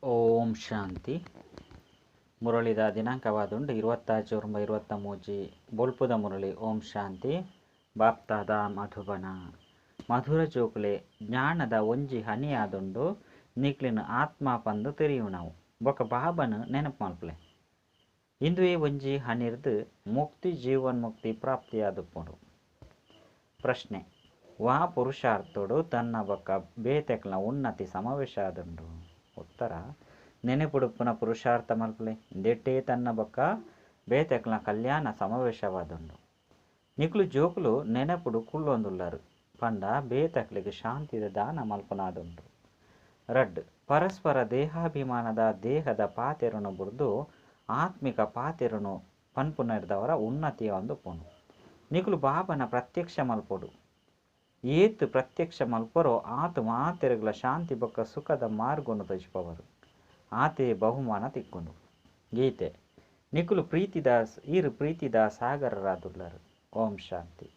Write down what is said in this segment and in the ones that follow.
ಓಂ ಶಾಂತಿ. ಮುರಳಿದ ದಿನಾಂಕವಾದುಂಡು 26/23 ಬೊಲ್ಪುದ ಮುರಳಿ. ಓಂ ಶಾಂತಿ. ಬಾಪ್ತಾದ ಮಧುಬನ ಮಧುರ ಜೋಕುಲೆ ಜ್ಞಾನದ ಒಂಜಿ ಹನಿಯಾದುಂಡು ನಿಕ್ಲಿನ ಆತ್ಮ ಪಂದು ತೆರಿಯುಣವು ಬೊಕ ಬಾಬನು ನೆನಪು ಮಲ್ಪಲೆ. ಇಂದುವೆ ಒಂಜಿ ಹನಿರ್ದು ಮುಕ್ತಿ ಜೀವನ್ಮುಕ್ತಿ ಪ್ರಾಪ್ತಿಯಾದುಪ್ಪುಂಡು. ಪ್ರಶ್ನೆ: ವಾ ಪುರುಷಾರ್ಥೋಡು ತನ್ನ ಬೊಕ್ಕ ಬೇತೆಕ್ಲ ಉನ್ನತಿ ಸಮಾವೇಶ ಆದುಂಡು. ಉತ್ತರ: ನೆನೆಪುಡುಪ್ಪುನ ಪುರುಷಾರ್ಥ ಮಲ್ಪಲೆ ದೆಟ್ಟೇ ತನ್ನ ಬೊಕ್ಕ ಬೇತೆಕ್ಲ ಕಲ್ಯಾಣ ಸಮಾವೇಶವಾದುಂಡು. ನಿಕ್ಲು ಜೋಕುಲು ನೆನೆಪುಡು ಕುಳ್ಳೊಂದುಲ್ಲರು ಪಂಡ ಬೇತೆಕ್ಲಿಗೆ ಶಾಂತಿದ ದಾನ ಮಲ್ಪನಾದುಂಡು. ರಡ್ ಪರಸ್ಪರ ದೇಹಾಭಿಮಾನದ ದೇಹದ ಪಾತೆರನು ಬುಡ್ದು ಆತ್ಮಿಕ ಪಾತೆರನು ಪನ್ಪುನರ್ದವರ ಉನ್ನತಿಯ ಒಂದು ಪುಣು. ನಿಕ್ಲು ಬಾಬನ ಪ್ರತ್ಯಕ್ಷ ಮಲ್ಪೊಡು ಏತ್ ಪ್ರತ್ಯಕ್ಷ ಮಲ್ಪರೋ ಆತು ಮಾತೆರೆಗ್ಲ ಶಾಂತಿ ಬೊಕ್ಕ ಸುಖದ ಮಾರ್ಗವನ್ನು ತಜಿಪವರು ಆತೆ ಬಹುಮಾನ ತಿಕ್ಕೊಂಡು. ಗೀತೆ: ನಿಕುಲು ಪ್ರೀತಿದಾಸ್ ಈರು ಪ್ರೀತಿದ ಸಾಗರರಾದುಲ್ಲರು. ಓಂ ಶಾಂತಿ.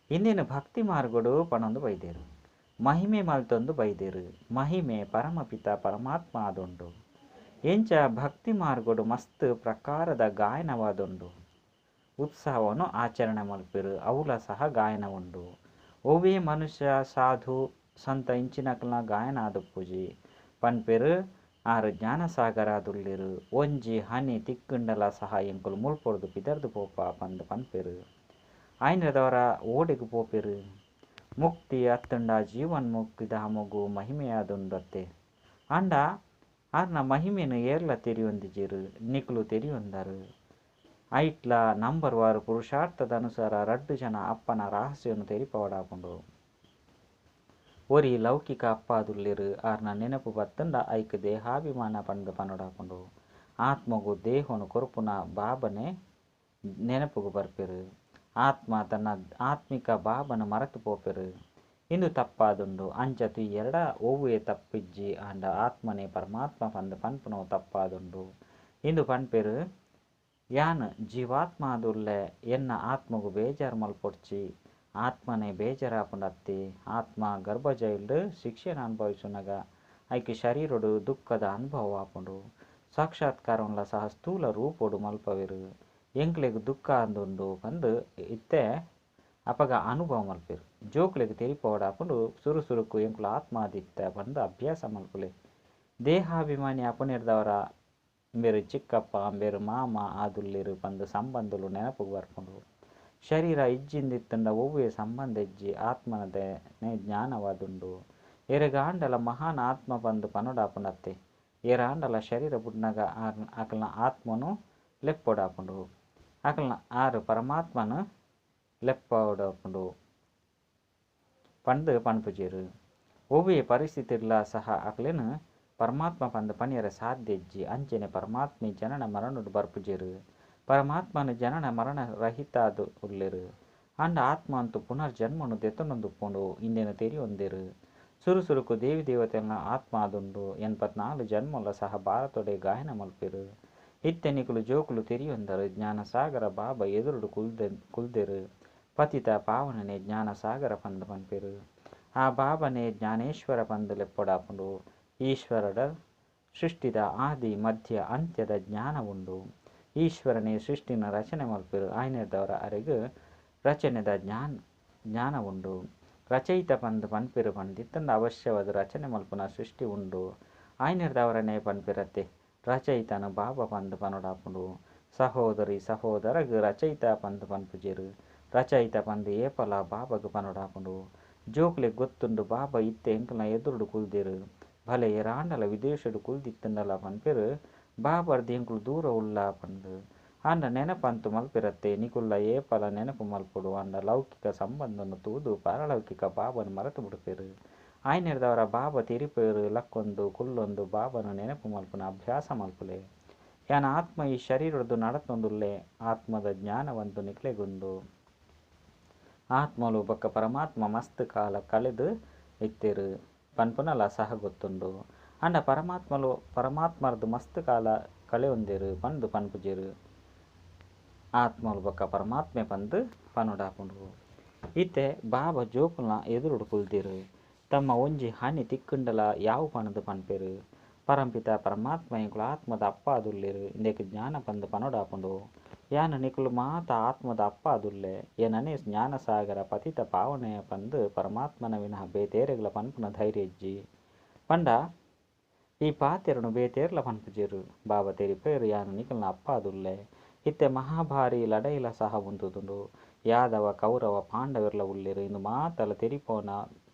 ಇಂದಿನ ಭಕ್ತಿ ಮಾರ್ಗಡು ಪಣೊಂದು ಬೈದೇರು ಮಹಿಮೆ ಮಲ್ತೊಂದು ಬೈದೇರು. ಮಹಿಮೆ ಪರಮಪಿತ ಪರಮಾತ್ಮ ಆದುಂಡು. ಎಂಚ ಭಕ್ತಿ ಮಾರ್ಗಡು ಮಸ್ತ್ ಪ್ರಕಾರದ ಗಾಯನವಾದುಂಡು. ಉತ್ಸವವನ್ನು ಆಚರಣೆ ಮಲ್ಪಿರು ಅವುಲ ಸಹ ಗಾಯನ ಉಂಡು. ಒವ್ವೇ ಮನುಷ್ಯ ಸಾಧು ಸಂತ ಇಂಚಿನಕ್ಲ ಗಾಯನ ಆದುಪ್ಪುಜಿ ಪನ್ಪೆರು ಆರು ಜ್ಞಾನಸಾಗರ ಆದುಲ್ಲಿರು. ಒಂಜಿ ಹನಿ ತಿಕ್ಕುಂಡಲ ಸಹ ಎಂಕುಲು ಮುಲ್ಪೊಡ್ದು ಪಿದರ್ದು ಪೋಪ ಪಂದು ಪನ್ಪೆರು ಆಯ್ನದವರ ಓಡೆಗು ಪೋಪೆರು. ಮುಕ್ತಿ ಅತ್ತುಂಡ ಜೀವನ್ ಮುಕ್ತಿದ ಹಮಗು ಮಹಿಮೆಯಾದುಂಡತ್ತೆ ಅಂಡ ಆರ್ನ ಮಹಿಮೆನು ಏರ್ಲ ತೆರಿಯೊಂದಿಜಿರು ನಿಕ್ಲು ತೆರಿಯೊಂದರು. ಐಟ್ಲ ನಂಬರ್ ವಾರು ಪುರುಷಾರ್ಥದ ಅನುಸಾರ 2 ಜನ ಅಪ್ಪನ ರಹಸ್ಯವನ್ನು ತೆರಿಪವಡಾಪುಂಡು. ಒರಿ ಲೌಕಿಕ ಅಪ್ಪಾದುಲ್ಲಿರು ಆರ್ನ ನೆನಪು ಬತ್ತಂಡ ಐಕ್ ದೇಹಾಭಿಮಾನ ಪಂಡು ಪನೊಡಾಪುಂಡು. ಆತ್ಮಗು ದೇಹನು ಕೊರುಪುನ ಬಾಬನೆ ನೆನಪುಗು ಬರ್ಪೆರು. ಆತ್ಮ ತನ್ನ ಆತ್ಮಿಕ ಬಾಬನು ಮರೆತು ಪೋಪೆರು. ಇಂದು ತಪ್ಪಾದುಂಡು ಅಂಚ ತುಯಿ ಎರಡ ಒವ್ವೇ ತಪ್ಪಿಜ್ಜಿ ಆಂಡ ಆತ್ಮನೆ ಪರಮಾತ್ಮ ಪಂದು ಪನ್ಪುನವು ತಪ್ಪಾದುಂಡು. ಇಂದು ಪನ್ಪೆರು ಯಾನ್ ಜೀವಾತ್ಮ ಆದುಲ್ಲೆ ಎನ್ನ ಆತ್ಮಗು ಬೇಜಾರು ಮಲ್ಪೊಡ್ಚಿ ಆತ್ಮನೆ ಬೇಜಾರಾಪುಂಡತ್ತೆ. ಆತ್ಮ ಗರ್ಭಜೈಲ್ಡು ಶಿಕ್ಷೆನ ಅನುಭವಿಸುನಗ ಐಕೆ ಶರೀರಡು ದುಃಖದ ಅನುಭವ ಆಪುಂಡು. ಸಾಕ್ಷಾತ್ಕಾರವನ್ಲ ಸಹ ಸ್ಥೂಲ ರೂಪೋಡು ಮಲ್ಪವೆರು. ಎಂಕ್ಲೆಗ್ ದುಃಖ ಅಂದುಂಡು ಪಂದು ಇತ್ತೆ ಅಪಗ ಅನುಭವ ಮಲ್ಪೆರು. ಜೋಕ್ಲೆಗ್ ತೆರಿಪವಡಾಪುಂಡು ಸುರುಸುರುಕು ಎಂಕ್ಲು ಆತ್ಮ ಆದಿತ್ತ ಪಂದು ಅಭ್ಯಾಸ ಮಲ್ಪುಲೆ. ದೇಹಾಭಿಮಾನಿ ಅಪುನೆರ್ದವರ ಅಂಬೇರು ಚಿಕ್ಕಪ್ಪ ಅಂಬೇರು ಮಾಮ ಆದುಲ್ಲಿರು ಪಂದು ಸಂಬಂಧಲು ನೆನಪುಗು ಬರ್ಪುಂಡು. ಶರೀರ ಇಜ್ಜಿಂದಿತ್ತಂಡ ಒವ್ವೇ ಸಂಬಂಧ ಇಜ್ಜಿ ಆತ್ಮನದನೆ ಜ್ಞಾನವಾದುಂಡು. ಎರೆಗಾಂಡಲ ಮಹಾನ್ ಆತ್ಮ ಪಂದು ಪನೊಡಾಪುಂಡತ್ತೆ. ಏರಾಂಡಲ ಶರೀರ ಬುಡ್ನಗ ಅಕಲ್ನ ಆತ್ಮನು ಲೆಪ್ಪೊಡಾಪುಂಡು. ಅಕಲ್ನ ಆರು ಪರಮಾತ್ಮನು ಲೆಪ್ಪೊಡಾಪುಂಡು ಪಂದು ಪನ್ಪುಜೆರು. ಒವ್ವೇ ಪರಿಸ್ಥಿತಿರ್ಲ ಸಹ ಅಕಲೆನು ಪರಮಾತ್ಮ ಪಂದು ಪನಿಯರ ಸಾಧ್ಯ ಇಜ್ಜಿ ಅಂಚನೆ ಪರಮಾತ್ಮ ಜನನ ಮರಣುಡು ಬರ್ಪುಜೆರು. ಪರಮಾತ್ಮನು ಜನನ ಮರಣ ರಹಿತಾದು ಉಲ್ಲೆರು ಅಂಡ ಆತ್ಮ ಅಂತೂ ಪುನರ್ಜನ್ಮನು ದೆತೊಂದುಪ್ಪುಂಡು ಇಂದೆನು ತೆರಿಯೊಂದೆರು. ಸುರುಸುರುಕು ದೇವಿ ದೇವತೆಲ್ನ ಆತ್ಮ ಆದುಂಡು. 84 ಜನ್ಮಲ ಸಹ ಭಾರತೊಡೆ ಗಾಯನ ಮಲ್ಪೆರು. ಇತ್ತೆ ನಿಕುಲು ಜೋಕುಲು ತೆರಿಯೊಂದರು. ಜ್ಞಾನಸಾಗರ ಬಾಬಾ ಎದುರುಡು ಕುಲ್ದೆರು. ಪತಿತ ಪಾವನನೆ ಜ್ಞಾನಸಾಗರ ಪಂದು ಪನ್ಪೆರು. ಆ ಬಾಬನೆ ಜ್ಞಾನೇಶ್ವರ ಪಂದು ಲೆಪ್ಪೊಡಾಪುಂಡು. ಈಶ್ವರಡ ಸೃಷ್ಟಿದ ಆದಿ ಮಧ್ಯ ಅಂತ್ಯದ ಜ್ಞಾನ ಉಂಡು. ಈಶ್ವರನೇ ಸೃಷ್ಟಿನ ರಚನೆ ಮಲ್ಪೆರು. ಆಯ್ನೆರ್ದವರ ಅರೆಗು ರಚನೆದ ಜ್ಞಾನ ಉಂಡು. ರಚಯಿತ ಪಂದು ಪನ್ಪೆರು ಪಂದಿತ್ತಂಡ ಅವಶ್ಯವಾದ ರಚನೆ ಮಲ್ಪುನ ಸೃಷ್ಟಿ ಉಂಡು. ಆಯ್ನೆರ್ದವರನೇ ಪನ್ಪೆರತ್ತೆ ರಚಯಿತನು ಬಾಬಾ ಪಂದು ಪನೊಡಾಪುಂಡು. ಸಹೋದರಿ ಸಹೋದರಗು ರಚಯಿತ ಪಂದು ಪನ್ಪುಜೆರು. ರಚಯಿತ ಪಂದು ಏಪಲ ಬಾಬಾಗು ಪನೊಡಾಪುಂಡು. ಜೋಕ್ಲೆಗ್ ಗೊತ್ತುಂಡು ಬಾಬಾ ಇತ್ತೆ ಎಂಕಲ್ನ ಎದುರುಡು ಕುಲ್ದೆರು. ಭಲೆ ಎರಾಂಡಲ ವಿದೇಶಡು ಕುಲ್ದಿತ್ತಂಡಲ ಪನ್ಪೆರು ಬಾಬರ್ದು ಎಂಕುಲು ದೂರ ಉಲ್ಲ ಪಂದು ಅಂಡ ನೆನಪಂತು ಮಲ್ಪೆರತ್ತೆ. ನಿಕುಲ್ಲ ಏಪಲ ನೆನಪು ಮಲ್ಪೊಡು ಅಂಡ ಲೌಕಿಕ ಸಂಬಂಧನು ತೂದು ಪಾರಲೌಕಿಕ ಬಾಬನು ಮರೆತು ಬಿಡುಪೆರು. ಆಯ್ನೆರ್ದವರ ಬಾಬಾ ತೆರಿಪೆರು ಲಕ್ಕೊಂದು ಕುಲ್ಲೊಂದು ಬಾಬನು ನೆನಪು ಮಲ್ಪುನ ಅಭ್ಯಾಸ ಮಲ್ಪುಲೆ. ಯಾನ್ ಆತ್ಮ ಈ ಶರೀರಡು ನಡತೊಂದುಲ್ಲೆ ಆತ್ಮದ ಜ್ಞಾನವಂತು ನಿಕ್ಲೆಗುಂಡು. ಆತ್ಮಲು ಬೊಕ್ಕ ಪರಮಾತ್ಮ ಮಸ್ತ್ ಕಾಲ ಕಳೆದು ಇತ್ತೆರು ಪನ್ಪುನಲ ಸಹ ಗೊತ್ತುಂಡು. ಅಂಡ ಪರಮಾತ್ಮರ್ದು ಮಸ್ತ್ ಕಾಲ ಕಳೆಯೊಂದೆರು ಪಂದು ಪನ್ಪುಜೆರು. ಆತ್ಮಲು ಬೊಕ್ಕ ಪರಮಾತ್ಮೆ ಪಂದು ಪನೊಡಾಪುಂಡು. ಇತ್ತೆ ಬಾಬಾ ಜೋಕುಲ್ನ ಎದುರುಡು ಕುಲ್ದೆರು. ತಮ್ಮ ಒಂಜಿ ಹನಿ ತಿಕ್ಕುಂಡಲ ಯಾವು ಪಣದು ಪನ್ಪೆರು. ಪರಂಪಿತ ಪರಮಾತ್ಮ ಇಂಕುಲು ಆತ್ಮದ ಅಪ್ಪ ಆದುಲ್ಲೆರ್ ಇಂದೆಕ್ ಜ್ಞಾನ ಪಂದ್ ಪನೊಡಾಪುಂಡು ಯಾನ್ ನಿಕುಲು ಮಾತ ಆತ್ಮದ ಅಪ್ಪ ಆದುಲ್ಲೆ ಏನನೆ ಜ್ಞಾನ ಸಾಗರ ಪತಿತ ಪಾವನೆಯ ಪಂದ್ ಪರಮಾತ್ಮನ ವಿನಃ ಬೇತೇರೆಗ್ಲ ಪನ್ಪುನ ಧೈರ್ಯ ಇಜ್ಜಿ ಪಂಡ ಈ ಪಾತೆರನು ಬೇತೇರ್ಲ ಪನ್ಪುಜೆರು ಬಾಬಾ ತೆರಿಪೇರು ಯಾನು ನಿಕಲ್ನ ಅಪ್ಪ ಆದುಲ್ಲೆ ಇತ್ತೆ ಮಹಾಭಾರಿ ಲಡೈಲ ಸಹ ಉಂತುದುಂಡು ಯಾದವ ಕೌರವ ಪಾಂಡವಿರ್ಲ ಉಳ್ಳೆರು ಇಂದು ಮಾತಲ ತೆರಿಪೋನ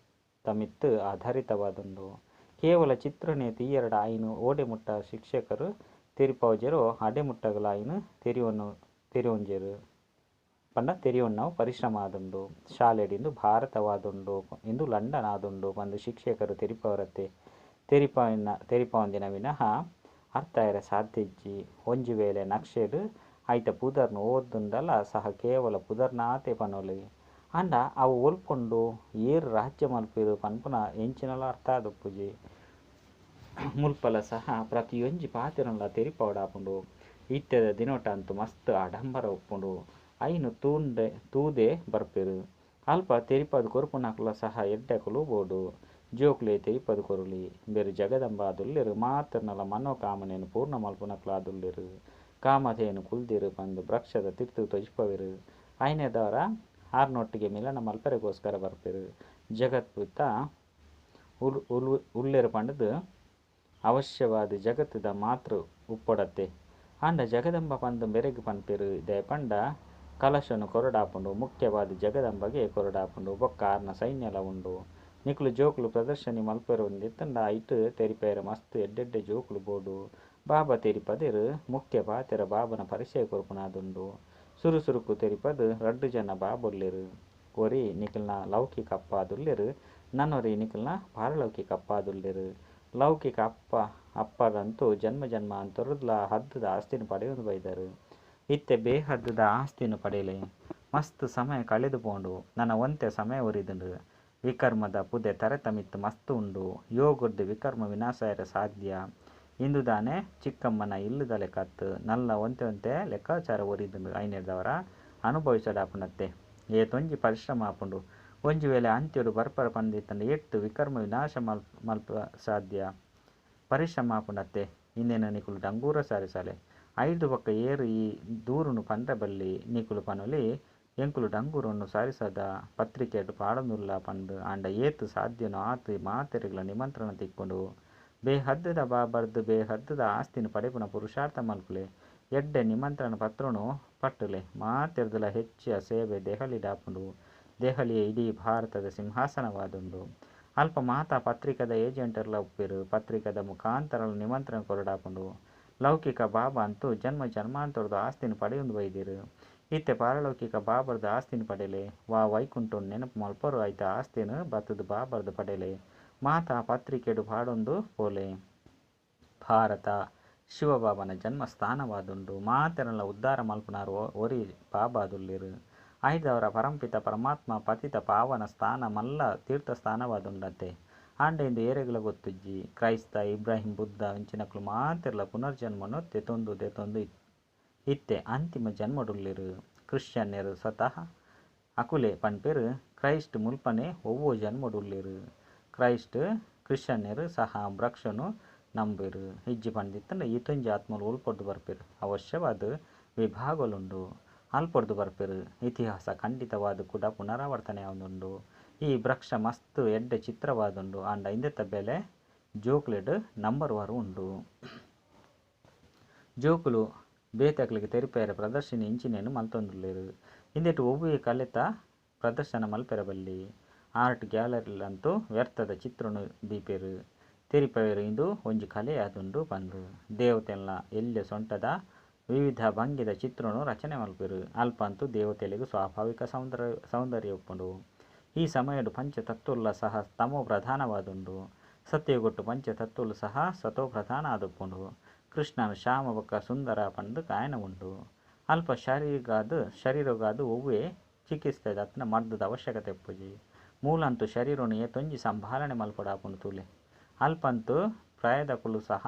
ತಮಿತ್ತು ಆಧಾರಿತವಾದುಂಡು ಕೇವಲ ಚಿತ್ರನೇ ತೀಯರಡ ಆಯ್ನು ಓಡೆಮುಟ್ಟ ಶಿಕ್ಷಕರು ತೆರಿಪವಜೆರು ಅಡೆಮುಟ್ಟಗಳ ಆಯ್ನು ತೆರಿಯೊಂಜೆರು ಪಂಡ ತೆರಿಯೊಣ್ಣವು ಪರಿಶ್ರಮ ಆದುಂಡು ಶಾಲೆಡಿಂದು ಭಾರತವಾದುಂಡು ಇಂದು ಲಂಡನ್ ಆದುಂಡು ಬಂದು ಶಿಕ್ಷಕರು ತೆರಿಪವರತ್ತೆ ತೆರಿಪವಂದಿನ ವಿನಃ ಅರ್ಥ ಇರ ಸಾಧ್ಯ ಇಜ್ಜಿ ಒಂಜಿ ವೇಳೆ ನಕ್ಷೆಡು ಐತ ಪುದರ್ನು ಓದುಂಡಲ ಸಹ ಕೇವಲ ಪುದರ್ನಾತೆ ಪನೊಲಿ ಅಂಡ ಅವು ಒಲ್ಪೊಂಡು ಏರು ರಾಜ್ಯ ಮಲ್ಪಿರು ಪನ್ಪುನ ಎಂಚಿನಲ ಅರ್ಥ ಆದುಪ್ಪುಜಿ ಮುಲ್ಪಲ ಸಹ ಪ್ರತಿಯೊಂಜಿ ಪಾತಿರನ್ಲ ತೆರಿಪವಡಾಪುಂಡು ಇತ್ತೆದ ದಿನೋಟ ಅಂತೂ ಮಸ್ತ್ ಆಡಂಬರ ಉಪ್ಪುಂಡು ಐನು ತೂದೆ ಬರ್ಪೆರು ಅಲ್ಪ ತೆರಿಪದು ಕೊರುಪುನಕುಲ ಸಹ ಎಡ್ಡೆಕುಲು ಬೋಡು ಜೋಕ್ಲೆ ತೆರಿಪದು ಕೊರುಲಿ ಬೇರು ಜಗದಂಬ ಆದುಲ್ಲೆರು ಮಾತಿರ್ನಲ ಮನೋಕಾಮನೆಯನ್ನು ಪೂರ್ಣ ಮಲ್ಪುನಕುಲ ಆದುಲ್ಲೆರು ಕಾಮಧೇನು ಕುಲ್ದಿರು ಪಂದು ವೃಕ್ಷದ ತಿರ್ತು ತೊಜಿಪವೆರು ಐನೆದವರ ಆರ್ನೊಟ್ಟಿಗೆ ಮಿಲನ ಮಲ್ಪರೆಗೋಸ್ಕರ ಬರ್ಪೆರು ಜಗತ್ಪುತ್ತ ಉಳ್ಳೆರು ಪಂಡದು ಅವಶ್ಯವಾದ ಜಗತ್ತದ ಮಾತೃ ಉಪ್ಪೊಡತ್ತೆ ಅಂಡ ಜಗದಂಬ ಪಂದು ಬೆರೆಗು ಪನ್ಪೆರು ದೇ ಪಂಡ ಕಲಶನು ಕೊರಡಾಪುಂಡು ಮುಖ್ಯವಾದ ಜಗದಂಬಗೆ ಕೊರಡಾಪುಂಡು ಬೊಕ್ಕ ಆರ್ನ ಸೈನ್ಯಲ ಉಂಡು ನಿಕುಲು ಜೋಕುಲು ಪ್ರದರ್ಶನಿ ಮಲ್ಪೆರು ಒಂದಿತ್ತಂಡ ಐಟು ತೆರಿಪೇರ ಮಸ್ತ್ ಎಡ್ಡೆಡ್ಡೆ ಜೋಕುಲು ಬೋಡು ಬಾಬಾ ತೆರಿಪದೆರು ಮುಖ್ಯ ಪಾತೆರ ಬಾಬನ ಪರಿಚಯ ಕೊರ್ಪುನಾದುಂಡು ಸುರುಸುರುಕು ತೆರಿಪದು ರಡ್ಡು ಜನ ಬಾಬೊಲ್ಲೆರು ಒರಿ ನಿಕಲ್ನ ಲೌಕಿಕ ಅಪ್ಪ ಆದುಲ್ಲೆರು ನನ್ನೊರಿ ನಿಕಲ್ನ ಪಾರಲೌಕಿಕ ಅಪ್ಪ ಆದುಲ್ಲೆರು ಲೌಕಿಕ ಅಪ್ಪಗಂತೂ ಜನ್ಮ ಜನ್ಮ ಅಂತೊರುದ್ಲ ಹದ್ದದ ಆಸ್ತಿನ ಪಡೆಯೊಂದು ಬೈದರು ಇತ್ತೆ ಬೇಹದ್ದದ ಆಸ್ತಿನ ಪಡೆಯಲೆ ಮಸ್ತ್ ಸಮಯ ಕಳೆದು ಪೋಂಡು ನನ್ನ ಒಂತೆ ಸಮಯ ಒರಿದುಂಡು ವಿಕರ್ಮದ ಪುದೆ ತರೆತಮಿತ್ತು ಮಸ್ತ್ ಉಂಡು ಯೋಗುರ್ದು ವಿಕರ್ಮ ವಿನಾಶಾಯರ ಸಾಧ್ಯ ಇಂದುದಾನೆ ಚಿಕ್ಕಮ್ಮನ ಇಲ್ಲುದಲೆ ಕತ್ತು ನಲ್ಲ ಒಂತೆ ಲೆಕ್ಕಾಚಾರ ಒರಿದುಂಡು ಐನೆರ್ದವರ ಅನುಭವಿಸಡಾಪುನತ್ತೆ ಏತೊಂಜಿ ಪರಿಶ್ರಮ ಆಪುಂಡು ಒಂಜಿ ವೇಳೆ ಅಂತ್ಯಡು ಬರ್ಪರ ಪಂದಿತ್ತಂಡು ಎಟ್ಟು ವಿಕರ್ಮ ವಿನಾಶ ಮಲ್ಪ ಸಾಧ್ಯ ಪರಿಶ್ರಮ ಆಪುಂಡತ್ತೆ ಇನ್ನೇನು ನಿಕುಲು ಡಂಗೂರ ಸಾಲೆ ಐದು ಪಕ್ಕ ಏರು ಈ ದೂರುನು ಪಂಡ್ರೆ ಬಲ್ಲಿ ನಿಕುಲು ಪನುಲಿ ಎಂಕುಲು ಡಂಗೂರನ್ನು ಸಾರಿಸದ ಪತ್ರಿಕೆಡು ಪಾಡನುಲ್ಲ ಪಂಡು ಆಂಡ ಏತು ಸಾಧ್ಯನು ಆತು ಮಾತೆರೆಗ್ಲ ನಿಮಂತ್ರಣ ತಿಕ್ಕೊಂಡು ಬೇಹದ್ದದ ಬಾಬರ್ದು ಬೇಹದ್ದದ ಆಸ್ತಿನ ಪಡೆಪುನ ಪುರುಷಾರ್ಥ ಮಲ್ಪುಲೆ ಎಡ್ಡೆ ನಿಮಂತ್ರಣ ಪತ್ರನು ಪಟ್ಟುಲೆ ಮಾತೆರ್ದುಲ ಹೆಚ್ಚಿನ ಸೇವೆ ದೆಹಲಿಡಾಪುಂಡು ದೆಹಲಿಯ ಇಡೀ ಭಾರತದ ಸಿಂಹಾಸನವಾದುಂಡು ಅಲ್ಪ ಮಾತಾ ಪತ್ರಿಕದ ಏಜೆಂಟರ್ಲ ಉಪ್ಪೆರು ಪತ್ರಿಕದ ಮುಖಾಂತರ ನಿಮಂತ್ರಣ ಕೊರಡಾಪುಂಡು ಲೌಕಿಕ ಬಾಬಾ ಅಂತೂ ಜನ್ಮ ಜನ್ಮಾಂತರದ ಆಸ್ತಿನ ಪಡೆಯೊಂದು ಬೈದಿರು ಇತ್ತೆ ಪಾರಲೌಕಿಕ ಬಾಬರ್ದ ಆಸ್ತಿನ ಪಡೆಯಲೆ ವೈಕುಂಠನ್ ನೆನಪು ಮಲ್ಪರು ಆಯ್ತ ಆಸ್ತಿನ ಬತ್ತದ ಬಾಬರ್ದು ಪಡೆಯಲೆ ಮಾತಾ ಪತ್ರಿಕೆಡು ಪಾಡೊಂದು ಪೋಲೆ ಭಾರತ ಶಿವಬಾಬನ ಜನ್ಮ ಸ್ಥಾನವಾದುಂಡು ಮಾತೆರಲ್ಲ ಉದ್ಧಾರ ಮಲ್ಪುನಾರು ಒರಿ ಬಾಬಾದುಲ್ಲೆರು ಐದವರ ಪರಂಪಿತ ಪರಮಾತ್ಮ ಪತಿತ ಪಾವನ ಸ್ಥಾನ ಮಲ್ಲ ತೀರ್ಥ ಸ್ಥಾನವಾದುಂಡತ್ತೆ ಆಂಡೆಂದು ಏರೆಗ್ಲ ಗೊತ್ತುಜ್ಜಿ ಕ್ರೈಸ್ತ ಇಬ್ರಾಹಿಂ ಬುದ್ಧ ಇಂಚಿನಕ್ಲು ಮಾತೆರ್ಲ ಪುನರ್ಜನ್ಮನು ತೆತೊಂದು ಇತ್ತೆ ಅಂತಿಮ ಜನ್ಮಡುಲ್ಲೆರು ಕ್ರಿಶ್ಚಿಯನ್ಯರು ಸ್ವತಃ ಅಕುಲೆ ಪನ್ಪೆರು ಕ್ರೈಸ್ಟ್ ಮುಲ್ಪನೆ ಒವ್ವೋ ಜನ್ಮಡುಲ್ಲೆರು ಕ್ರೈಸ್ಟ್ ಕ್ರಿಶ್ಚಿಯನ್ಯರು ಸಹ ವೃಕ್ಷನು ನಂಬೆರು ಇಜ್ಜಿ ಪಂಡಿತ್ತಂಡ ಈತೊಂಜಿ ಆತ್ಮಲು ಉಲ್ಪೊಡ್ದು ಬರ್ಪೆರು ಅವಶ್ಯವಾದ ವಿಭಾಗಲುಂಡು ಅಲ್ಪೊಡ್ದು ಬರ್ಪೆರು ಇತಿಹಾಸ ಖಂಡಿತವಾದ ಕೂಡ ಪುನರಾವರ್ತನೆ ಆವೊಂದುಂಡು ಈ ವೃಕ್ಷ ಮಸ್ತ್ ಎಡ್ಡೆ ಚಿತ್ರವಾದುಂಡು ಆಂಡ ಇಂದೆತ್ತ ಬೆಲೆ ಜೋಕ್ಲೆಡ್ ನಂಬರ್ ವಾರು ಉಂಡು ಜೋಕುಲು ಬೇತಕ್ಲಿಗೆ ತೆರಿಪೇರ ಪ್ರದರ್ಶನಿ ಇಂಚಿನೇನು ಮಲ್ತೊಂದುಲ್ಲೆರು ಇಂದೆಟ್ಟು ಒವ್ವೇ ಕಲೆತ ಪ್ರದರ್ಶನ ಮಲ್ಪೆರಬಲ್ಲಿ ಆರ್ಟ್ ಗ್ಯಾಲರಿಲಂತೂ ವ್ಯರ್ಥದ ಚಿತ್ರನು ದೀಪೆರು ತೆರಿಪೆರು ಇಂದು ಒಂಜಿ ಕಲೆ ಆದುಂಡು ಪಂದು ದೇವತೆಲ್ನ ಎಲ್ಯ ಸೊಂಟದ ವಿವಿಧ ಭಂಗಿದ ಚಿತ್ರನು ರಚನೆ ಮಲ್ಪೆರು ಅಲ್ಪಂತೂ ದೇವತೆಲೆಗೂ ಸ್ವಾಭಾವಿಕ ಸೌಂದರ್ಯ ಉಪ್ಪುಂಡು ಈ ಸಮಯಡು ಪಂಚತತ್ವಲ ಸಹ ತಮೋ ಪ್ರಧಾನವಾದುಂಡು ಸತ್ಯಗೊಟ್ಟು ಪಂಚತತ್ವಲು ಸಹ ಸತೋ ಪ್ರಧಾನ ಆದುಪ್ಪುಂಡು ಕೃಷ್ಣನು ಶ್ಯಾಮ ಬೊಕ್ಕ ಸುಂದರ ಪಂದು ಕಾಯನ ಉಂಡು ಅಲ್ಪ ಶರೀರಗಾದು ಒವ್ವೇ ಚಿಕಿತ್ಸೆ ದತ್ನ ಮರ್ದದ ಅವಶ್ಯಕತೆ ಉಪ್ಪುಜಿ ಮೂಲಂತೂ ಶರೀರನು ಏತೊಂಜಿ ಸಂಭಾಲನೆ ಮಲ್ಪಡಾಪುಂಡು ತೂಲೆ ಅಲ್ಪಂತೂ ಪ್ರಾಯದಕುಲು ಸಹ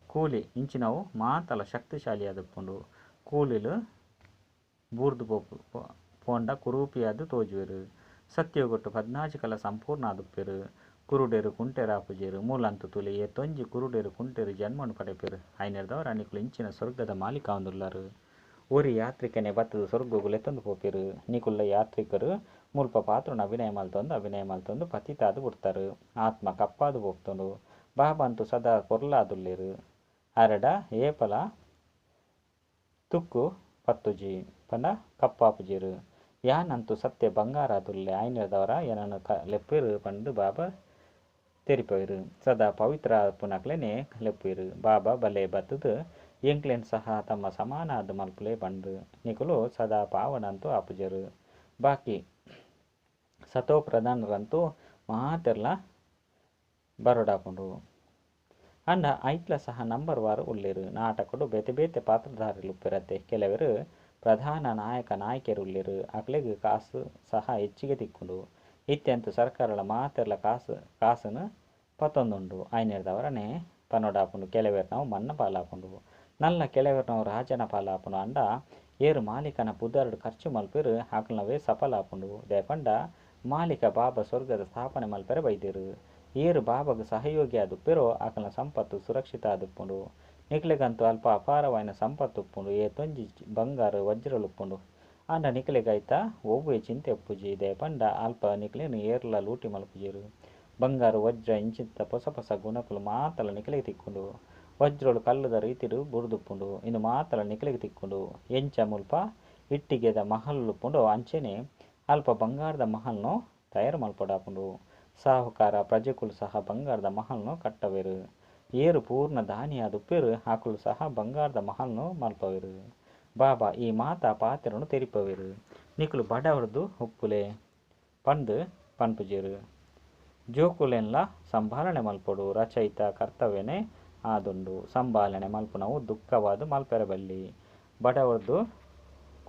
ಕೂಲಿ ಇಂಚಿನವು ಮಾತಲ ಶಕ್ತಿಶಾಲಿ ಆದುಪ್ಪುಂಡು ಕೂಲಿಲು ಬೂರ್ದು ಪೋಂಡ ಕುರೂಪಿಯಾದು ತೋಜುವೆರು ಸತ್ಯಗೊಟ್ಟು 14 ಸಂಪೂರ್ಣ ಆದುಪ್ಪೆರು ಕುರುಡೆರು ಕುಂಟೆರು ಆಪುಜೇರು ಮೂಲಂತು ತುಲಿ ತೊಂಜಿ ಕುರುಡೆರು ಕುಂಟೆರು ಜನ್ಮನು ಪಡೆಪೇರು ಐನೆರ್ದವರ ನಿಕುಲು ಇಂಚಿನ ಸ್ವರ್ಗದ ಮಾಲಿಕ ಒಂದುಲ್ಲಾರು. ಊರಿ ಯಾತ್ರಿಕನೆ ಬತ್ತದ ಸ್ವರ್ಗಗುಲು ಎತ್ತೊಂದು ಪೋಪೇರು. ನಿಕುಲ್ಲ ಯಾತ್ರಿಕರು ಮುಲ್ಪ ಪಾತ್ರನ ಅಭಿನಯ ಮಲ್ತೊಂದು ಪತಿತಾದು ಬಿಡ್ತಾರು. ಆತ್ಮ ಕಪ್ಪಾದು ಹೋಗ್ತೊಂಡು ಬಾಬಂತು ಸದಾ ಕೊರ್ಲಾದುಲ್ಲೇರು. ಅರಡ ಏಪಲ ತುಕ್ಕು ಪತ್ತುಜಿ ಪಂಡ ಕಪ್ಪಾಪುಜೇರು. ಯಾನಂತೂ ಸತ್ಯ ಬಂಗಾರಾದುಲ್ಲೆ ಐನೆರ್ದವರ ಏನನ್ನು ಲೆಪ್ಪೇರು ಪಂಡು ಬಾಬಾ ತೆರಿಪೇರು. ಸದಾ ಪವಿತ್ರ ಪುನಕ್ಲೆನೆ ಲೆಪ್ಪೇರು. ಬಾಬಾ ಬಲೆ ಬತ್ತದು ಎಂಕ್ಲೆನ್ ಸಹ ತಮ್ಮ ಸಮಾನಾದ ಮಲ್ಪುಲೆ ಬಂಡು ನಿಕುಲು ಸದಾ ಪಾವನಂತೂ ಆಪುಜರು. ಬಾಕಿ ಸತೋ ಪ್ರಧಾನರಂತೂ ಮಾತೆರ್ಲ ಬರೋಡಾಪುಂಡು ಅಂಡ ಐಟ್ಲ ಸಹ ನಂಬರ್ ವಾರು ಉಳ್ಳೇರು. ನಾಟಕಡು ಬೇತೆ ಬೇತೆ ಪಾತ್ರಧಾರಿಲು ಉಪ್ಪಿರತ್ತೆ. ಕೆಲವರು ಪ್ರಧಾನ ನಾಯಕ ನಾಯಕಿಯರು ಉಳ್ಳೇರು. ಅಕ್ಲೆಗ್ ಕಾಸು ಸಹ ಹೆಚ್ಚಿಗೆ ತಿಕ್ಕುಂಡು. ಇತ್ಯಂತು ಸರ್ಕಾರಲ ಮಾತೆರ್ಲ ಕಾಸುನು ಪತ್ತೊಂದುಂಡು. ಐನೆರ್ದವರನೆ ಪನ್ನೊಡಾಪುಂಡು. ಕೆಲವೇರು ನಾವು ಮನ್ನ ಪಾಲಾಪುಂಡು. ನಲ್ಲ ಕೆಲವೇರು ನಾವು ರಾಜನ ಪಾಲಾಪುಂಡು. ಅಂಡ ಏರು ಮಾಲಿಕನ ಪುದರ್ಡು ಖರ್ಚು ಮಲ್ಪೇರು ಆಕಲ್ನವೇ ಸಫಲಾಪುಂಡು. ದೇಪಂಡ ಮಾಲಿಕ ಬಾಬಾ ಸ್ವರ್ಗದ ಸ್ಥಾಪನೆ ಮಲ್ಪೆರೆ ಬೈದೇರು. ಏರು ಬಾಬಾಗ ಸಹಯೋಗಿ ಆದುಪ್ಪೆರೋ ಆಕಲ್ನ ಸಂಪತ್ತು ಸುರಕ್ಷಿತ ಆದುಪ್ಪುಂಡು. ನಿಕ್ಲೆಗಂತೂ ಅಲ್ಪ ಅಪಾರವಾಯಿನ ಸಂಪತ್ತು ಉಪ್ಪುಂಡು. ತೊಂಜಿ ಬಂಗಾರ ವಜ್ರಲುಪ್ಪುಂಡು. ಅಂಡ ನಿಕ್ಲೆಗೈತ ಒವ್ವೇ ಚಿಂತೆ ಉಪ್ಪುಜಿ. ದೇಪಂಡ ಅಲ್ಪ ನಿಕ್ಲೆನು ಏರ್ಲ ಲೂಟಿ ಮಲ್ಪುಜೇರು. ಬಂಗಾರ ವಜ್ರ ಇಂಚಿಂತ ಹೊಸ ಹೊಸ ಗುಣಕುಲು ಮಾತಲ ನಿಕ್ಲೆಗೆ ತಿಕ್ಕುಂಡು. ವಜ್ರೋಳು ಕಲ್ಲುದ ರೀತಿಡು ಬುರ್ದುಪ್ಪುಂಡು. ಇನ್ನು ಮಾತಲ ನಿಕ್ಲೆಗೆ ತಿಕ್ಕುಂಡು. ಎಂಚ ಮುಲ್ಪ ಇಟ್ಟಿಗೆದ ಮಹಲ್ಲುಪ್ಪುಂಡು. ಅಂಚೆನೆ ಅಲ್ಪ ಬಂಗಾರದ ಮಹಲ್ನು ತಯಾರು ಮಲ್ಪೊಡಾಪುಂಡು. ಸಾಹುಕಾರ ಪ್ರಜೆಕುಲು ಸಹ ಬಂಗಾರದ ಮಹಲ್ನು ಕಟ್ಟವೆರು. ಏರು ಪೂರ್ಣ ದಾನಿಯಾದುಪ್ಪೇರು ಆಕುಲು ಸಹ ಬಂಗಾರದ ಮಹಲ್ನು ಮಲ್ಪವೆರು. ಬಾಬಾ ಈ ಮಾತಾ ಪಾತೆರನು ತೆರಿಪವೆರು. ನಿಕುಲು ಬಡವರ್ದು ಉಪ್ಪುಲೆ ಪಂದು ಪನ್ಪುಜೇರು. ಜೋಕುಲೆನ್ಲ ಸಂಭಾಲನೆ ಮಲ್ಪೊಡು ರಚಯಿತ ಕರ್ತವ್ಯನೇ ಆದುಂಡು. ಸಂಭಾಲನೆ ಮಲ್ಪುನವು ದುಃಖವಾದು ಮಲ್ಪೆರಬಲ್ಲಿ. ಬಡವರ್ದು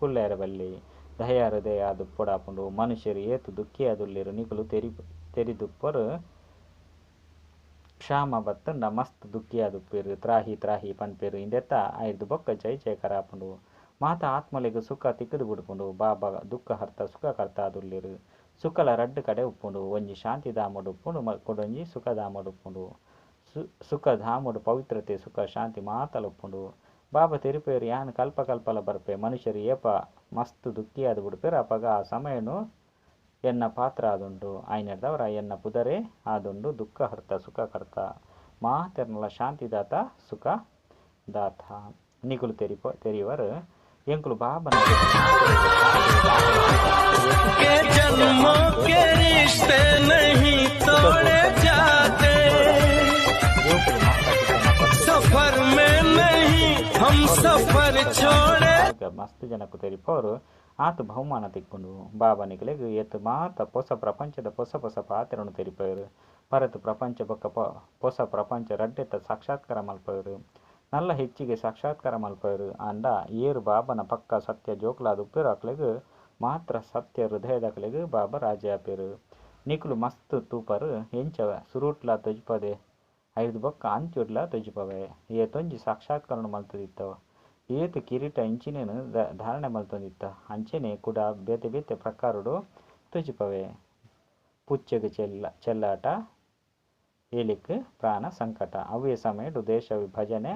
ಕುಲ್ಲೆರಬಲ್ಲಿ ದಯಾ ಹೃದಯ ಆದುಪ್ಪೊಡಾಪುಂಡು. ಮನುಷ್ಯರು ಏತು ದುಃಖಿಯಾದುಲ್ಲೇರು. ನಿಕುಲು ತೆರಿದುಪ್ಪರು ಕ್ಷಾಮ ಬತ್ತಂಡ ಮಸ್ತ್ ದುಃಖಿಯಾದುಪ್ಪೇರು. ತ್ರಾಹಿ ತ್ರಾಹಿ ಪನ್ಪೇರು. ಇಂದೆತ್ತ ಐರ್ದು ಬೊಕ್ಕ ಜೈ ಜಯಕಾರ ಆಪುಂಡು. ಮಾತ ಆತ್ಮಲೆಗ್ ಸುಖ ತಿಕ್ಕದು ಬಿಡುಪುಂಡು. ಬಾಬಾ ದುಃಖ ಹರ್ತ ಸುಖ ಕರ್ತ ಆದುಲ್ಲೇರು. ಸುಖಲ ರಡ್ಡು ಕಡೆ ಉಪ್ಪುಂಡು. ಒಂಜಿ ಶಾಂತಿ ಧಾಮಡು ಉಪ್ಪುಂಡು ಕೊಡೊಂಜಿ ಸುಖ ಧಾಮಡು ಉಪ್ಪುಂಡು. ಸುಖ ಧಾಮಡು ಪವಿತ್ರತೆ ಸುಖ ಶಾಂತಿ ಮಾತಲ ಉಪ್ಪುಂಡು. ಬಾಬಾ ತೆರಿಪೇರು ಯಾನ್ ಕಲ್ಪ ಕಲ್ಪಲ ಬರ್ಪೆ ಮನುಷ್ಯರು ಏಪ ಮಸ್ತ್ ದುಃಖಿಯಾದು ಬಿಡ್ಪೇರು. ಅಪಗ ಆ ಸಮಯನು ಎನ್ನ ಪಾತ್ರ ಆದುಂಡು. ಐನೆರ್ದವರ ಎನ್ನ ಪುದರೇ ಆದುಂಡು. ದುಃಖ ಹರ್ತ ಸುಖ ಕರ್ತ ಮಾತೆರ್ನಲ ಶಾಂತಿದಾತ ಸುಖ ದಾತ ನಿಕುಲು ತೆರಿವರು ಎಂಕುಲು ಬಾಬನ ಮಸ್ತ್ ಜನಕ್ಕೂ ತೆರಿಪವರು ಆತು ಬಹುಮಾನ ತಿಕ್ಕುಂಡು. ಬಾಬಾ ನಿಕಲೆಗ್ ಎತ್ತು ಮಾತ ಹೊಸ ಪ್ರಪಂಚದ ಹೊಸ ಹೊಸ ಪಾತೆರನು ತೆರಿಪವರು. ಪರತು ಪ್ರಪಂಚ ಬೊಕ್ಕ ಹೊಸ ಪ್ರಪಂಚ ರಡ್ಡೆತ್ತ ಸಾಕ್ಷಾತ್ಕಾರ ಮಲ್ಪವರು. ನಲ್ಲ ಹೆಚ್ಚಿಗೆ ಸಾಕ್ಷಾತ್ಕಾರ ಮಲ್ಪವರು. ಅಂಡ ಏರು ಬಾಬನ ಪಕ್ಕ ಸತ್ಯ ಜೋಕ್ಲಾದ ಉಪ್ಪೇರು ಅಕ್ಲೆಗ್ ಮಾತ್ರ ಸತ್ಯ ಹೃದಯದಕ್ಲೆಗ್ ಬಾಬಾ ರಾಜೆ ಆಪೇರು. ನಿಕುಲು ಮಸ್ತ್ ತೂಪರು ಎಂಚ ಸುರುಟ್ಲ ತೊಜ್ಪದೆ ಐದು ಬೊಕ್ಕ ಅಂತ್ಯುಡ್ಲ ತೊಜ್ಪವೆ. ತೊಂಜಿ ಸಾಕ್ಷಾತ್ಕಾರನು ಮಲ್ತದಿತ್ತವ. ಏತು ಕಿರೀಟ ಇಂಚಿನೇನು ಧಾರಣೆ ಮಲ್ತೊಂದಿತ್ತ. ಅಂಚೆನೆ ಕೂಡ ಬೇತೆ ಬೇತೆ ಪ್ರಕಾರಡು ತೊಜ್ಪವೆ. ಪುಚ್ಚೆಗ್ ಚೆಲ್ಲಾಟ ಇಲಿಕ್ ಪ್ರಾಣ ಸಂಕಟ ಅವೇ ಸಮಯಡು ದೇಶ ವಿಭಜನೆ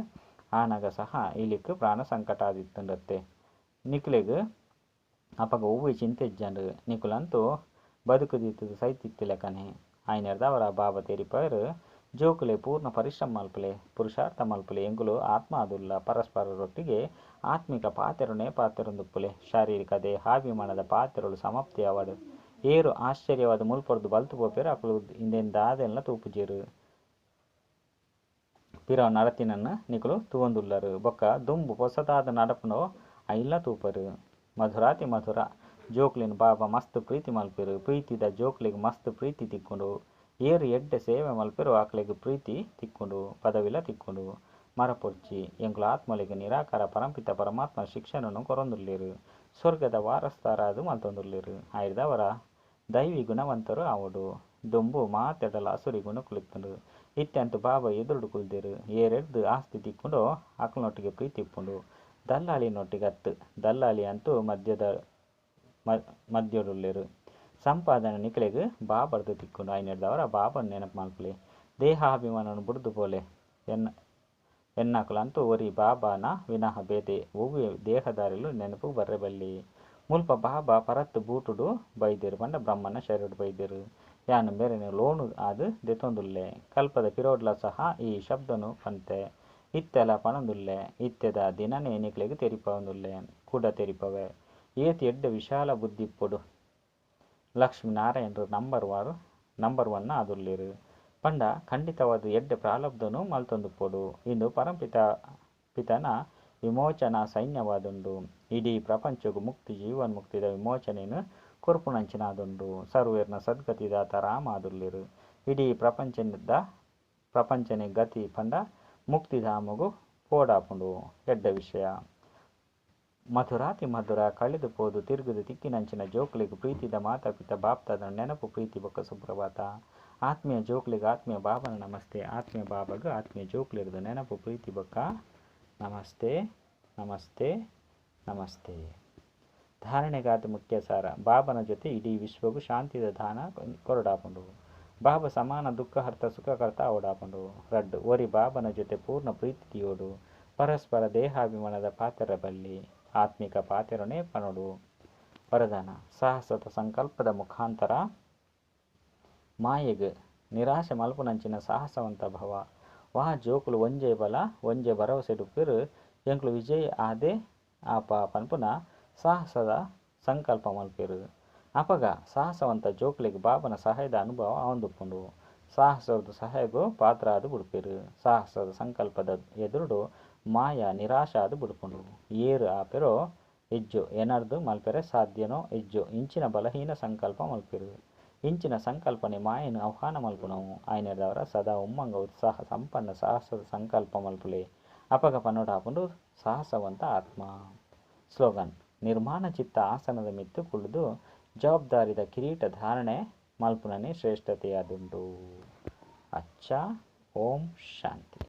ಆನಗ ಸಹ ಇಲಿಕ್ ಪ್ರಾಣ ಸಂಕಟ ಆದಿತ್ತಂಡತ್ತೆ. ನಿಕ್ಲೆಗ್ ಅಪಗ ಒವ್ವೇ ಚಿಂತೆ ಇಜ್ಜಂಡು. ನಿಕುಲಂತೂ ಬದುಕುದಿತ್ತದು ಸೈತಿತ್ತಿಲೆಕನೆ. ಐನೆರ್ದವರ ಬಾಬಾ ತೆರಿಪರು ಜೋಕುಲೆ ಪೂರ್ಣ ಪರಿಶ್ರಮ ಮಲ್ಪಲೆ ಪುರುಷಾರ್ಥ ಮಲ್ಪಲೆ ಎಂಕುಲು ಆತ್ಮ ಆದುಲ್ಲ. ಪರಸ್ಪರರೊಟ್ಟಿಗೆ ಆತ್ಮಿಕ ಪಾತೆರನೇ ಪಾತೆರೊಂದುಪ್ಪುಲೆ. ಶಾರೀರಿಕ ದೇಹಾಭಿಮಾನದ ಪಾತೆರಳು ಸಮಾಪ್ತಿ ಅವಡು. ಏರು ಆಶ್ಚರ್ಯವಾದ ಮುಲ್ಪೊರ್ದು ಬಲ್ತು ಪೋಪೇರು ಅಕುಲು ಇಂದೆಂದಾದೆಲ್ಲ ತೂಪುಜೇರು. ಪಿರವ ನಡತಿನನ್ನು ನಿಕುಲು ತೂವೊಂದುಲ್ಲರು. ಬೊಕ್ಕ ದುಂಬು ಹೊಸದಾದ ನಡಪುನೋ ಐಲ್ಲ ತೂಪರು. ಮಧುರಾತಿ ಮಧುರ ಜೋಕ್ಲೆನ್ ಬಾಬಾ ಮಸ್ತ್ ಪ್ರೀತಿ ಮಲ್ಪೇರು. ಪ್ರೀತಿದ ಜೋಕ್ಲೆಗ್ ಮಸ್ತ್ ಪ್ರೀತಿ ತಿಕ್ಕುಂಡು. ಏರು ಎಡ್ಡೆ ಸೇವೆ ಮಲ್ಪೇರು ಆಕ್ಲೆಗ್ ಪ್ರೀತಿ ತಿಕ್ಕುಂಡು. ಪದವಿಲ ತಿಕ್ಕುಂಡು. ಮರಪೊರ್ಚಿ ಎಂಕುಲು ಆತ್ಮಲೆಗ್ ನಿರಾಕಾರ ಪರಂಪಿತ ಪರಮಾತ್ಮ ಶಿಕ್ಷಣನು ಕೊರೊಂದುಲ್ಲೇರು. ಸ್ವರ್ಗದ ವಾರಸ್ತಾರಾದು ಮಲ್ತೊಂದುಲ್ಲೇರು. ಐರ್ದವರ ದೈವಿ ಗುಣವಂತರು ಆವಡು. ದೊಂಬು ಮಾತೆಡಲ ಅಸುರಿ ಗುಣಕುಲಿತ್ತುಂಡು. ಇತ್ಯಂತು ಬಾಬಾ ಎದುರುಡು ಕುಲ್ದೇರು. ಏರೆಡ್ದು ಆಸ್ತಿ ತಿಕ್ಕುಂಡು ಅಕ್ಲನೊಟ್ಟಿಗೆ ಪ್ರೀತಿ ಇಪ್ಪುಂಡು. ದಲ್ಲಾಳಿನೊಟ್ಟಿಗೆ ಅತ್ತು. ದಲ್ಲಾಳಿ ಅಂತೂ ಮದ್ಯಡುಲ್ಲೇರು. ಸಂಪಾದನೆ ನಿಕ್ಲೆಗ್ ಬಾಬರ್ದು ತಿಕ್ಕೊಂಡು ಐನೆಡ್ದವರ ಬಾಬನ್ ನೆನಪು ಮಲ್ಪಲೆ ದೇಹಾಭಿಮಾನವನ್ನು ಬುಡ್ದು ಪೋಲೆ ಎನ್ನಕುಲಂತೂ ಒರಿ ಬಾಬಾನ ವಿನಃ ಬೇತೆ ಒವ್ವೆ ದೇಹದಾರಿಲು ನೆನಪು ಬರ್ರೆಬಲ್ಲಿ ಮುಲ್ಪ ಬಾಬಾ ಪರತ್ತು ಬೂಟುಡು ಬೈದೆರು ಪಂಡ ಬ್ರಹ್ಮನ ಶರೀರ ಬೈದೆರು ಯಾನು ಮೇರೆನೆ ಲೋನು ಆದು ದೆತೊಂದುಲ್ಲೆ ಕಲ್ಪದ ಪಿರೋಡ್ಲ ಸಹ ಈ ಶಬ್ದನು ಪಂತೆ ಇತ್ತೆಲ ಪಣಂದುಲ್ಲೆ ಇತ್ತೆದ ದಿನನೇ ನಿಕ್ಲೆಗ್ ತೆರಿಪವಂದುಲ್ಲೆ ಕೂಡ ತೆರಿಪವೆ ಏತಿ ಎಡ್ಡ ವಿಶಾಲ ಬುದ್ಧಿಪ್ಪೊಡು ಲಕ್ಷ್ಮೀನಾರಾಯಣರು ನಂಬರ್ 1 ಆದುಲ್ಲೆರು ಪಂಡ ಖಂಡಿತವಾದ ಎಡ್ಡೆ ಪ್ರಾಲಬ್ಧನು ಮಲ್ತೊಂದುಪ್ಪೊಡು ಇಂದು ಪಿತನ ವಿಮೋಚನಾ ಸೈನ್ಯವಾದುಂಡು ಇಡೀ ಪ್ರಪಂಚಗೂ ಮುಕ್ತಿ ಜೀವನ್ಮುಕ್ತಿದ ವಿಮೋಚನೆಯನ್ನು ಕೊರ್ಪುನಂಚಿನಾದುಂಡು ಸರ್ವೇರ್ನ ಸದ್ಗತಿದಾತ ರಾಮ ಆದುಲ್ಲೆರು ಇಡೀ ಪ್ರಪಂಚನೆ ಗತಿ ಪಂಡ ಮುಕ್ತಿಧಾಮಗೂ ಪೋಡಾಪುಂಡು ಎಡ್ಡ ವಿಷಯ ಮಧುರಾತಿ ಮಧುರ ಕಳೆದು ಪೋದು ತಿರುಗುದು ತಿಕ್ಕಿನಂಚಿನ ಜೋಕ್ಲಿಗೆ ಪ್ರೀತಿದ ಮಾತಾಪಿತ ಬಾಪ್ತಾದ ನೆನಪು ಪ್ರೀತಿ ಬೊಕ್ಕ ಸುಪ್ರಭಾತ ಆತ್ಮೀಯ ಜೋಕ್ಲಿಗೆ ಆತ್ಮೀಯ ಬಾಬನ ನಮಸ್ತೆ ಆತ್ಮೀಯ ಬಾಬಾಗ ಆತ್ಮೀಯ ಜೋಕ್ಲಿರ್ದು ನೆನಪು ಪ್ರೀತಿ ಬೊಕ್ಕ ನಮಸ್ತೆ ನಮಸ್ತೆ ನಮಸ್ತೆ. ಧಾರಣೆಗಾದ ಮುಖ್ಯ ಸಾರ ಬಾಬನ ಜೊತೆ ಇಡೀ ವಿಶ್ವಗೂ ಶಾಂತಿದ ದಾನ ಕೊರಡಾಪುಂಡು ಬಾಬಾ ಸಮಾನ ದುಃಖಹರ್ತ ಸುಖಕರ್ತ ಓಡಾಪುಂಡು ರಡ್ಡು ಒರಿ ಬಾಬನ ಜೊತೆ ಪೂರ್ಣ ಪ್ರೀತಿ ತಿಯೋಡು ಪರಸ್ಪರ ದೇಹಾಭಿಮಾನದ ಪಾತ್ರ ಬಲ್ಲಿ ಆತ್ಮಿಕ ಪಾತ್ರನೇ ಪನೋಡು ವರದಾನ ಸಾಹಸದ ಸಂಕಲ್ಪದ ಮುಖಾಂತರ ಮಾಯೆಗ್ ನಿರಾಶೆ ಮಲ್ಪುನಂಚಿನ ಸಾಹಸವಂತ ಭವ ವಾ ಜೋಕುಲು ಒಂಜೆ ಬಲ ಒಂಜೆ ಭರವಸೆ ಡುಪ್ಪಿರು ಎಂಕ್ಲು ವಿಜಯ್ ಆದೆ ಆಪ ಪನ್ಪುನ ಸಾಹಸದ ಸಂಕಲ್ಪ ಮಲ್ಪೆರು ಅಪಗ ಸಾಹಸವಂತ ಜೋಕ್ಲಿಗೆ ಬಾಬನ ಸಹಾಯದ ಅನುಭವ ಅವಂದುಪ್ಪುಂಡು ಸಾಹಸದ ಸಹಾಯಗೂ ಪಾತ್ರ ಆದು ಬುಡ್ಪೆರು ಸಾಹಸದ ಸಂಕಲ್ಪದ ಎದುರುಡು ಮಾಯ ನಿರಾಶ ಆದು ಬುಡ್ಪುಂಡು ಏರು ಆಪೆರೋ ಎಜ್ಜು ಏನರ್ದು ಮಲ್ಪೆರೆ ಸಾಧ್ಯನೋ ಎಜ್ಜು ಇಂಚಿನ ಬಲಹೀನ ಸಂಕಲ್ಪ ಮಲ್ಪೆರು ಇಂಚಿನ ಸಂಕಲ್ಪನೆ ಮಾಯನು ಆಹ್ವಾನ ಮಲ್ಪುನವು ಆಯ್ನೆದವರ ಸದಾ ಉಮ್ಮಂಗ ಉತ್ಸಾಹ ಸಂಪನ್ನ ಸಾಹಸದ ಸಂಕಲ್ಪ ಮಲ್ಪುಲೆ ಅಪಗ ಪನ್ನೋಡಾಪುಂಡು ಸಾಹಸವಂತ ಆತ್ಮ. ಸ್ಲೋಗನ್ ನಿರ್ಮಾಣ ಚಿತ್ತ ಆಸನದ ಮಿತ್ತು ಕುಳಿದು ಜವಾಬ್ದಾರಿದ ಕಿರೀಟ ಧಾರಣೆ ಮಲ್ಪುನನೆ ಶ್ರೇಷ್ಠತೆಯಾದುಂಟು. ಅಚ್ಚ ಓಂ ಶಾಂತಿ.